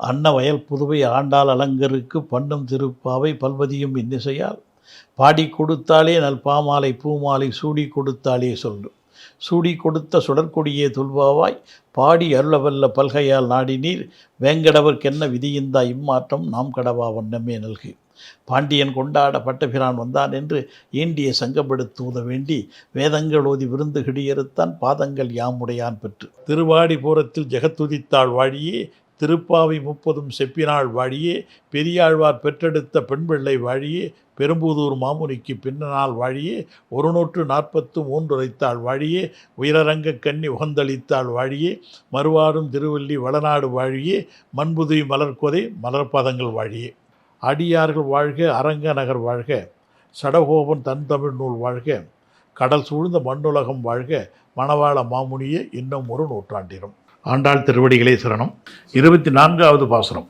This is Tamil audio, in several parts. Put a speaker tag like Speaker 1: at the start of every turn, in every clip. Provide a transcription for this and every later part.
Speaker 1: அன்னவயல் புதுவை ஆண்டாள் அலங்கருக்கு பண்ணும் திருப்பாவை பல்வதியும் இன்னிசையால் பாடி கொடுத்தாலே நல் பாமாலை பூமாலை சூடி கொடுத்தாலே சொல்லு சூடி கொடுத்த சுடற்கொடியே துல்வாவாய் பாடி அருளவல்ல பல்கையால் நாடினீர் வேங்கடவர்க்கென்ன விதியிந்தா இம்மாற்றம் நாம் கடவா வண்ணமே நல்கு. பாண்டியன் கொண்டாட பட்டபிரான் வந்தான் என்று ஈண்டிய சங்கப்படுத்துவத வேண்டி வேதங்கள் ஓதி விருந்து கிடியறுத்தான் பாதங்கள் யாமுடையான் பெற்று. திருவாடிபுரத்தில் ஜெகத்துதித்தாள் வாழியே திருப்பாவை 30 செப்பினாள் வாழியே பெரியாழ்வார் பெற்றெடுத்த பெண்பிள்ளை வாழியே பெரும்புதூர் மாமுனிக்கு பின்னனால் வாழியே 143 உரைத்தாள் வாழியே உயரரங்க கண்ணி உகந்தளித்தாள் வாழியே மறுவாடும் திருவள்ளி வளநாடு வாழியே மண்புதுவி மலர்கொதை மலர்பாதங்கள் வாழியே. அடியார்கள் வாழ்க அரங்க நகர் வாழ்க சடகோபன் தன் தமிழ் நூல் வாழ்க கடல் சூழ்ந்த மண்ணுலகம் வாழ்க மணவாள மாமுனியே இன்னும் ஒரு நூற்றாண்டிலும். ஆண்டாள் திருவடிகளே சரணம். 24வது பாசுரம்.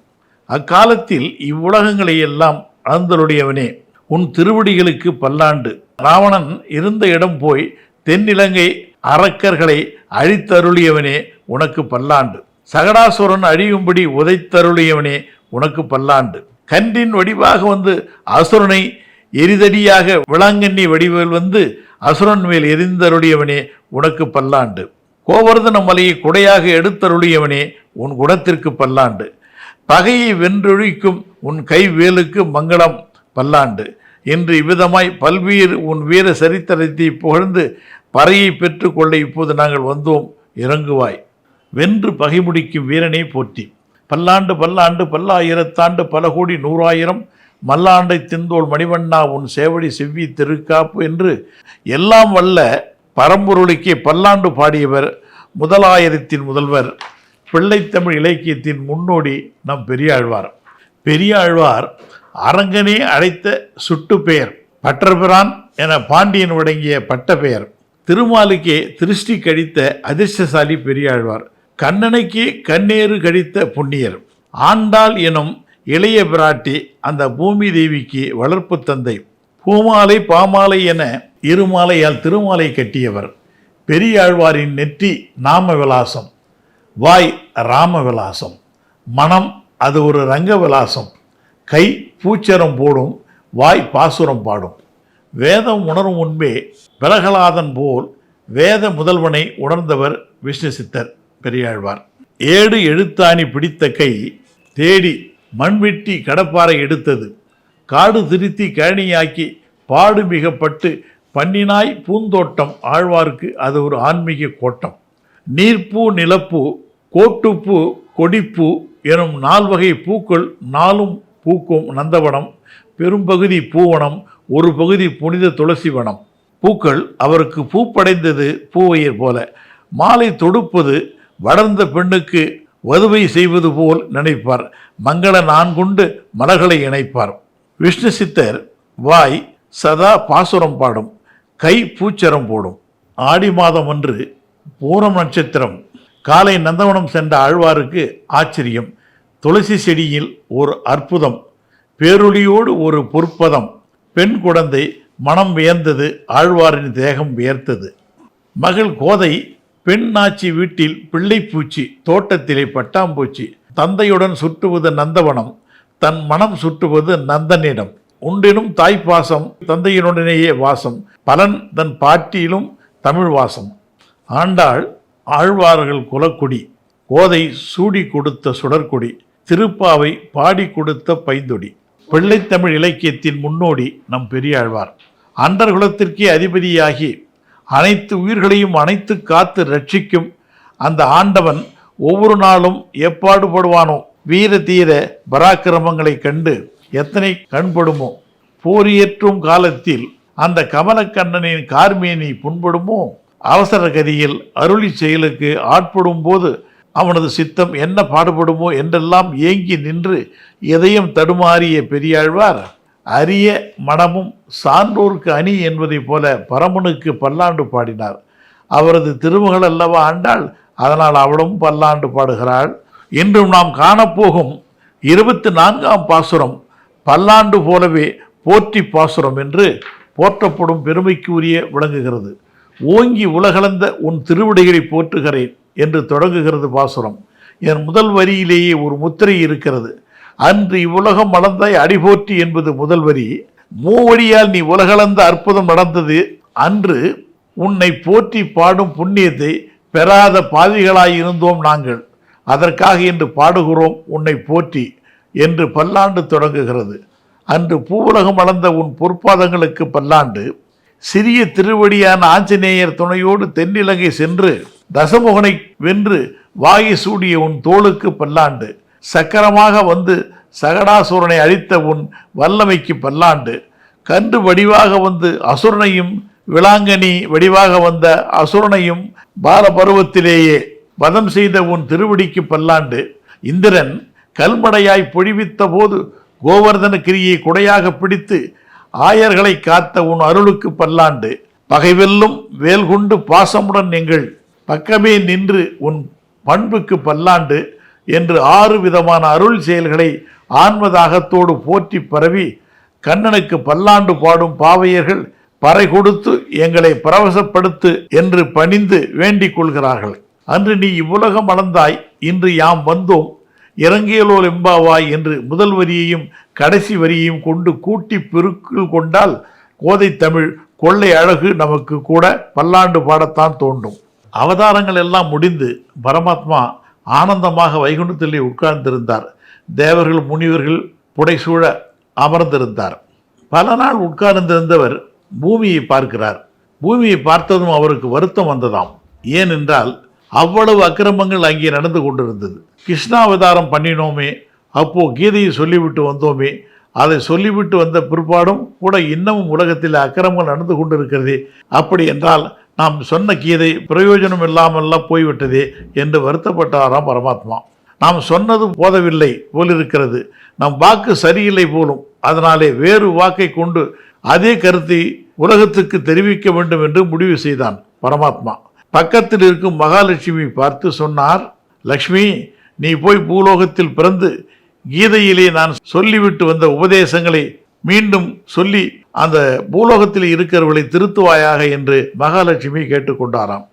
Speaker 1: அக்காலத்தில் இவ்வுலகங்களை எல்லாம் அளந்தருடையவனே உன் திருவடிகளுக்கு பல்லாண்டு. ராவணன் இருந்த இடம் போய் தென்னிலங்கை அரக்கர்களை அழித்தருளியவனே உனக்கு பல்லாண்டு. சகடாசுரன் அழியும்படி உதைத்தருளியவனே உனக்கு பல்லாண்டு. கன்றின் வடிவாக வந்து அசுரனை எரிதடியாக விளாங்கண்ணி வடிவில் வந்து அசுரன் மேல் எரிந்தருளியவனே உனக்கு பல்லாண்டு. கோவர்தன மலையை குடையாக எடுத்தருளியவனே உன் குணத்திற்கு பல்லாண்டு. பகையை வென்றொழிக்கும் உன் கைவேலுக்கு மங்களம் பல்லாண்டு. இன்று இவ்விதமாய் பல்வேறு உன் வீர சரித்திரத்தை புகழ்ந்து பறையை பெற்று கொள்ள இப்போது நாங்கள் வந்தோம், இறங்குவாய். வென்று பகை முடிக்கும் வீரனை போற்றி. பல்லாண்டு பல்லாண்டு பல்லாயிரத்தாண்டு பல கோடி 100,000 மல்லாண்டை திந்தோள் மணிவண்ணா உன் சேவடி செவ்வி திருக்காப்பு என்று எல்லாம் வல்ல பரம்பொருளுக்கே பல்லாண்டு பாடியவர் முதலாயிரத்தின் முதல்வர் பிள்ளைத்தமிழ் இலக்கியத்தின் முன்னோடி நம் பெரியாழ்வார். பெரியாழ்வார் அரங்கனே அழைத்த சுட்டு பெயர். பட்டர்பிரான் என பாண்டியன் வழங்கிய பட்ட பெயர். திருமாலுக்கே திருஷ்டி கழித்த அதிர்ஷ்டசாலி பெரியாழ்வார். கண்ணனுக்கே கண்ணேறு கழித்த புண்ணியர். ஆண்டாள் எனும் இளைய பிராட்டி அந்த பூமி தேவிக்கு வளர்ப்பு தந்தை. பூமாலை பாமாலை என இருமாலையால் திருமாலை கட்டியவர். பெரியாழ்வாரின் நெற்றி நாம விலாசம், வாய் ராம விலாசம், மனம் அது ஒரு ரங்க விலாசம், கை பூச்சரம் போடும், வாய் பாசுரம் பாடும். வேதம் உணரும் முன்பே பிரகலாதன் போல் வேத முதல்வனை உணர்ந்தவர் விஷ்ணு சித்தர் பெரியாழ்வார். ஏடு எழுத்தாணி பிடித்த கை தேடி மண்வெட்டி கடப்பாறை எடுத்தது. காடு திருத்தி கழனியாக்கி பாடு மிகப்பட்டு பண்ணினாய் பூந்தோட்டம் ஆழ்வார்க்கு அது ஒரு ஆன்மீக கோட்டம். நீர்ப்பூ நிலப்பூ கோட்டுப்பூ கொடிப்பூ எனும் 4 வகை பூக்கள் 4ம் பூக்கும் நந்தவனம். பெரும்பகுதி பூவனம், ஒரு பகுதி புனித துளசி வனம். பூக்கள் அவருக்கு பூப்படைந்தது பூவையர் போல. மாலை தொடுப்பது வளர்ந்த பெண்ணுக்கு வதுவை செய்வது போல் நினைப்பார். மங்கள நான்குண்டு மலர்களை இணைப்பார். விஷ்ணு சித்தர் வாய் சதா பாசுரம் பாடும், கை பூச்சரம் போடும். ஆடி மாதம் அன்று பூரம் நட்சத்திரம். காலை நந்தவனம் சென்ற ஆழ்வாருக்கு ஆச்சரியம். துளசி செடியில் ஒரு அற்புதம், பேரொளியோடு ஒரு பொற்பதம். பெண் குழந்தை மனம் வியந்தது, ஆழ்வாரின் தேகம் வியர்த்தது. மகள் கோதை பெண் நாச்சி வீட்டில் பிள்ளைப்பூச்சி, தோட்டத்திலே பட்டாம்பூச்சி. தந்தையுடன் சுட்டுவது நந்தவனம், தன் மனம் சுட்டுவது நந்தனிடம். உண்டினும் தாய்ப்பாசம், தந்தையினுடனேயே வாசம். பலன் தன் பாட்டியிலும் தமிழ் வாசம். ஆண்டாள் ஆழ்வார்கள் குலக்குடி, கோதை சூடி கொடுத்த சுடற்கொடி, திருப்பாவை பாடி கொடுத்த பைந்தொடி. பிள்ளைத்தமிழ் இலக்கியத்தின் முன்னோடி நம் பெரியாழ்வார். அண்டர் குலத்திற்கே அதிபதியாகி அனைத்து உயிர்களையும் அனைத்து காத்து ரட்சிக்கும் அந்த ஆண்டவன் ஒவ்வொரு நாளும் எப்பாடுபடுவானோ. வீர தீர பராக்கிரமங்களை கண்டு எத்தனை கண்படுமோ. போரியேற்றும் காலத்தில் அந்த கமலக்கண்ணனின் கார்மேனி புண்படுமோ. அவசர கதியில் அருளி செயலுக்கு ஆட்படும் போது அவனது சித்தம் என்ன பாடுபடுமோ என்றெல்லாம் ஏங்கி நின்று இதயம் தடுமாறிய பெரியாழ்வார் அரிய மனமும் சான்றோர்க்கு அணி என்பதைப் போல பரமனுக்கு பல்லாண்டு பாடினார். அவரது திருமகள் அல்லவா ஆண்டாள், அதனால் அவளும் பல்லாண்டு பாடுகிறாள். இன்றும் நாம் காணப்போகும் 24ஆம் பாசுரம் பல்லாண்டு போலவே போற்றி பாசுரம் என்று போற்றப்படும் பெருமைக்கு உரிய விளங்குகிறது. ஓங்கி உலகளந்த உன் திருவிடைகளை போற்றுகிறேன் என்று தொடங்குகிறது பாசுரம். என் முதல் வரியிலேயே ஒரு முத்திரை இருக்கிறது. அன்று இவ்வுலகம் அளந்தாய் அடிபோற்றி என்பது முதல் வரி. மூவடியால் நீ உலகளந்த அற்புதம் நடந்தது. அன்று உன்னை போற்றி பாடும் புண்ணியத்தை பெறாத பாவிகளாயிருந்தோம் நாங்கள். அதற்காக இன்று பாடுகிறோம் உன்னை போற்றி என்று பல்லாண்டு தொடங்குகிறது. அன்று பூவுலகம் அளந்த உன் பொற்பாதங்களுக்கு பல்லாண்டு. சிறிய திருவடியான ஆஞ்சநேயர் துணையோடு தென்னிலங்கை சென்று தசமுகனை வென்று வாகி சூடிய உன் தோளுக்கு பல்லாண்டு. சக்கரமாக வந்து சகடாசுரனை அழித்த உன் வல்லமைக்கு பல்லாண்டு. கன்று வடிவாக வந்து அசுரனையும் விளாங்கனி வடிவாக வந்த அசுரனையும் பால பருவத்திலேயே வதம் செய்த உன் திருவடிக்கு பல்லாண்டு. இந்திரன் கல்மடையாய் பொழிவித்த போது கோவர்தன கிரியை குடையாக பிடித்து ஆயர்களை காத்த உன் அருளுக்கு பல்லாண்டு. பகைவெல்லும் வேல்கொண்டு பாசமுடன் எங்கள் பக்கமே நின்று உன் பண்புக்கு பல்லாண்டு என்று 6 விதமான அருள் செயல்களை ஆன்மதாகத்தோடு போற்றி பரவி கண்ணனுக்கு பல்லாண்டு பாடும் பாவையர்கள் பறை கொடுத்து எங்களை பரவசப்படுத்து என்று பணிந்து வேண்டிக் கொள்கிறார்கள். அன்று நீ இவ்வுலகம் அளந்தாய், இன்று யாம் வந்தோம் இறங்கியலோல் எம்பாவாய் என்று முதல் வரியையும் கடைசி வரியையும் கொண்டு கூட்டி பெருக்கில் கொண்டால் கோதை தமிழ் கொள்ளை அழகு நமக்கு கூட பல்லாண்டு பாடத்தான் தோன்றும். அவதாரங்கள் எல்லாம் முடிந்து பரமாத்மா ஆனந்தமாக வைகுண்டத்திலே உட்கார்ந்திருந்தார். தேவர்கள் முனிவர்கள் புடைசூழ அமர்ந்திருந்தார். பல நாள் உட்கார்ந்திருந்தவர் பூமியை பார்க்கிறார். பூமியை பார்த்ததும் அவருக்கு வருத்தம் வந்ததாம். ஏனென்றால் அவ்வளவு அக்கிரமங்கள் அங்கே நடந்து கொண்டிருந்தது. கிருஷ்ணாவதாரம் பண்ணினோமே, அப்போ கீதையை சொல்லிவிட்டு வந்தோமே, அதை சொல்லிவிட்டு வந்த பிற்பாடும் கூட இன்னமும் உலகத்தில் அக்கிரமங்கள் நடந்து கொண்டிருக்கிறதே, அப்படி என்றால் நாம் சொன்ன கீதை பிரயோஜனம் இல்லாமல்லாம் போய்விட்டதே என்று வருத்தப்பட்டாராம் பரமாத்மா. நாம் சொன்னது போதவில்லை போலிருக்கிறது, நம் வாக்கு சரியில்லை போலும், அதனாலே வேறு வாக்கை கொண்டு அதே கருத்தை உலகத்துக்கு தெரிவிக்க வேண்டும் என்று முடிவு செய்தான் பரமாத்மா. பக்கத்தில் இருக்கும் மகாலட்சுமி பார்த்து சொன்னார், லக்ஷ்மி, நீ போய் பூலோகத்தில் பிறந்து கீதையிலே நான் சொல்லிவிட்டு வந்த உபதேசங்களை மீண்டும் சொல்லி அந்த பூலோகத்தில் இருக்கிறவர்களை திருத்துவாயாக என்று மகாலட்சுமி கேட்டுக்கொண்டாராம்.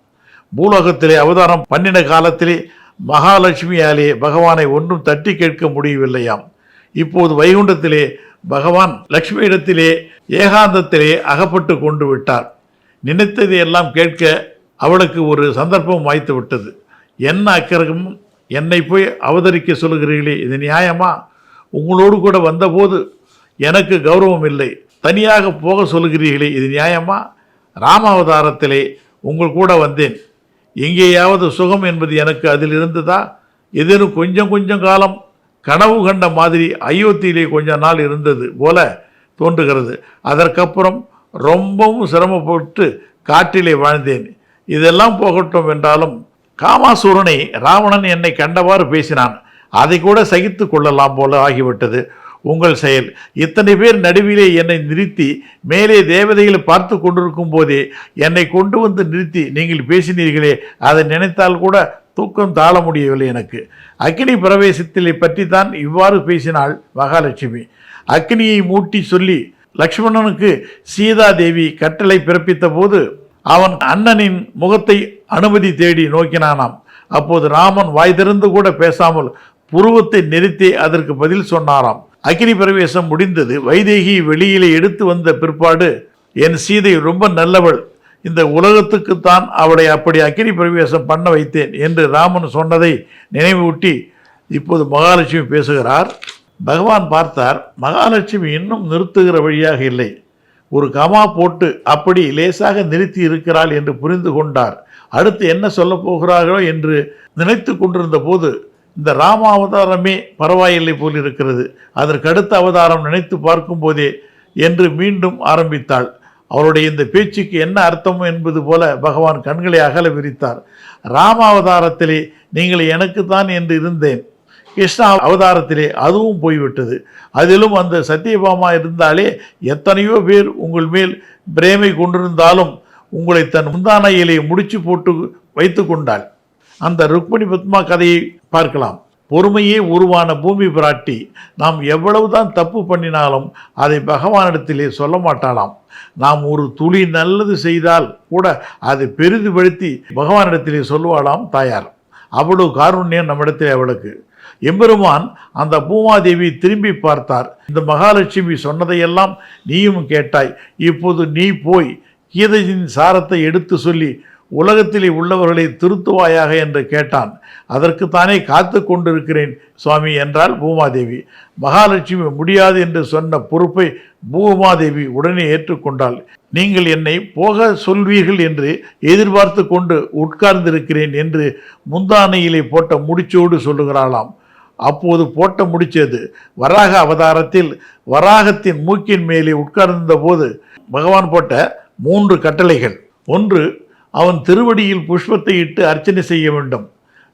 Speaker 1: பூலோகத்திலே அவதாரம் பண்ணின காலத்திலே மகாலட்சுமியாலே பகவானை ஒன்றும் தட்டி கேட்க முடியவில்லையாம். இப்போது வைகுண்டத்திலே பகவான் லக்ஷ்மியிடத்திலே ஏகாந்தத்திலே அகப்பட்டு கொண்டு விட்டார். நினைத்ததை எல்லாம் கேட்க அவளுக்கு ஒரு சந்தர்ப்பம் வாய்த்து விட்டது. என்ன அக்கிரகம், என்னை போய் அவதரிக்க சொல்கிறீர்களே, இது நியாயமா? உங்களோடு கூட வந்தபோது எனக்கு கௌரவம் இல்லை, தனியாக போக சொல்கிறீர்களே, இது நியாயமா? ராமாவதாரத்திலே உங்கள் கூட வந்தேன், எங்கேயாவது சுகம் என்பது எனக்கு அதில் இருந்ததா? ஏதேனும் கொஞ்சம் காலம் கனவு கண்ட மாதிரி அயோத்தியிலே கொஞ்ச நாள் இருந்தது போல தோன்றுகிறது. அதற்கப்புறம் ரொம்பவும் சிரமப்பட்டு காட்டிலே வாழ்ந்தேன். இதெல்லாம் போகட்டும் என்றாலும் காமாசூரனை ராவணன் என்னை கண்டவாறு பேசினான், அதை கூட சகித்து கொள்ளலாம் போல ஆகிவிட்டது உங்கள் செயல். இத்தனை பேர் நடுவிலே என்னை நிறுத்தி மேலே தேவதைகளை பார்த்து கொண்டிருக்கும் போதே என்னை கொண்டு வந்து நிறுத்தி நீங்கள் பேசினீர்களே, அதை நினைத்தால் கூட தூக்கம் தாழ முடியவில்லை எனக்கு. அக்னி பிரவேசத்திலே பற்றி தான் இவ்வாறு பேசினாள் மகாலட்சுமி. அக்னியை மூட்டி சொல்லி லக்ஷ்மணனுக்கு சீதாதேவி கட்டளை பிறப்பித்த போது அவன் அண்ணனின் முகத்தை அனுமதி தேடி நோக்கினானாம். அப்போது ராமன் வாய் திறந்து கூட பேசாமல் புருவத்தை நிறுத்தி அதற்கு பதில் சொன்னாராம். அக்னி பிரவேசம் முடிந்தது. வைதேகி வெளியிலே எடுத்து வந்த பிற்பாடு, என் சீதை ரொம்ப நல்லவள், இந்த உலகத்துக்குத்தான் அவளை அப்படி அக்னி பிரவேசம் பண்ண வைத்தேன் என்று ராமன் சொன்னதை நினைவூட்டி இப்போது மகாலட்சுமி பேசுகிறார். பகவான் பார்த்தார், மகாலட்சுமி இன்னும் நிறுத்துகிற வழியாக இல்லை, ஒரு கமா போட்டு அப்படி லேசாக நிறுத்தி இருக்கிறாள் என்று புரிந்து கொண்டார். அடுத்து என்ன சொல்ல போகிறார்களோ என்று நினைத்து கொண்டிருந்த போது இந்த ராம அவதாரமே பரவாயில்லை போல் இருக்கிறது, அதற்கு அடுத்த அவதாரம் நினைத்து பார்க்கும் போதே என்று மீண்டும் ஆரம்பித்தாள். அவருடைய இந்த பேச்சுக்கு என்ன அர்த்தம் என்பது போல பகவான் கண்களை அகல விரித்தார். ராம அவதாரத்திலே நீங்கள் எனக்கு தான் என்று இருந்தேன், கிருஷ்ணா அவதாரத்திலே அதுவும் போய்விட்டது. அதிலும் அந்த சத்தியபாமா இருந்தாலே எத்தனையோ பேர் உங்கள் மேல் பிரேமை கொண்டிருந்தாலும் உங்களை தன் முந்தானையிலே முடிச்சு போட்டு வைத்து கொண்டாள். அந்த ருக்மிணி பத்மா கதையை பார்க்கலாம். பொறுமையே உருவான பூமி பிராட்டி நாம் எவ்வளவுதான் தப்பு பண்ணினாலும் அதை பகவானிடத்திலே சொல்ல மாட்டாளாம். நாம் ஒரு துளி நல்லது செய்தால் கூட அதை பெரிதுபடுத்தி பகவானிடத்திலே சொல்லுவாளாம் தாயார். அவ்வளவு காருண்யம் நம்மிடத்தில் அவளுக்கு. எம்பெருமான் அந்த பூமாதேவி திரும்பி பார்த்தார். இந்த மகாலட்சுமி சொன்னதையெல்லாம் நீயும் கேட்டாய், இப்போது நீ போய் கீதையின் சாரத்தை எடுத்து சொல்லி உலகத்திலே உள்ளவர்களை திருத்துவாயாக என்று கேட்டான். அதற்குத்தானே காத்து கொண்டிருக்கிறேன் சுவாமி என்றாள் பூமாதேவி. மகாலட்சுமி முடியாது என்று சொன்ன பொறுப்பை பூமாதேவி உடனே ஏற்றுக்கொண்டாள். நீங்கள் என்னை போக சொல்வீர்கள் என்று எதிர்பார்த்து கொண்டு உட்கார்ந்திருக்கிறேன் என்று முந்தானையிலே போட்ட முடிச்சோடு சொல்லுகிறாளாம். அப்போது போட்ட முடிச்சது வராக அவதாரத்தில் வராகத்தின் மூக்கின் மேலே உட்கார்ந்த போது பகவான் போட்ட 3 கட்டளைகள். 1, அவன் திருவடியில் புஷ்பத்தை இட்டு அர்ச்சனை செய்ய வேண்டும்.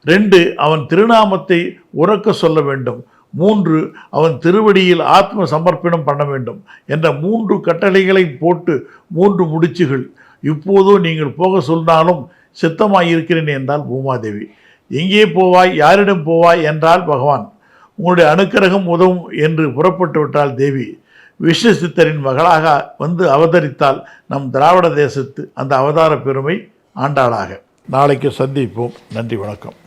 Speaker 1: 2, அவன் திருநாமத்தை உறக்க சொல்ல வேண்டும். 3, அவன் திருவடியில் ஆத்ம சமர்ப்பணம் பண்ண வேண்டும் என்ற 3 கட்டளைகளை போட்டு 3 முடிச்சுகள். இப்போதோ நீங்கள் போக சொன்னாலும் சித்தமாயிருக்கிறேன் என்றால் பூமாதேவி. எங்கே போவாய், யாரிடம் போவாய் என்றால் பகவான். உங்களுடைய அனுக்கிரகம் உதவும் என்று புறப்பட்டு விட்டாள் தேவி. விஷ்ணு சித்தரின் மகளாக வந்து அவதரித்தால் நம் திராவிட தேசத்து அந்த அவதார பெருமை ஆண்டாளாக. நாளைக்கு சந்திப்போம். நன்றி, வணக்கம்.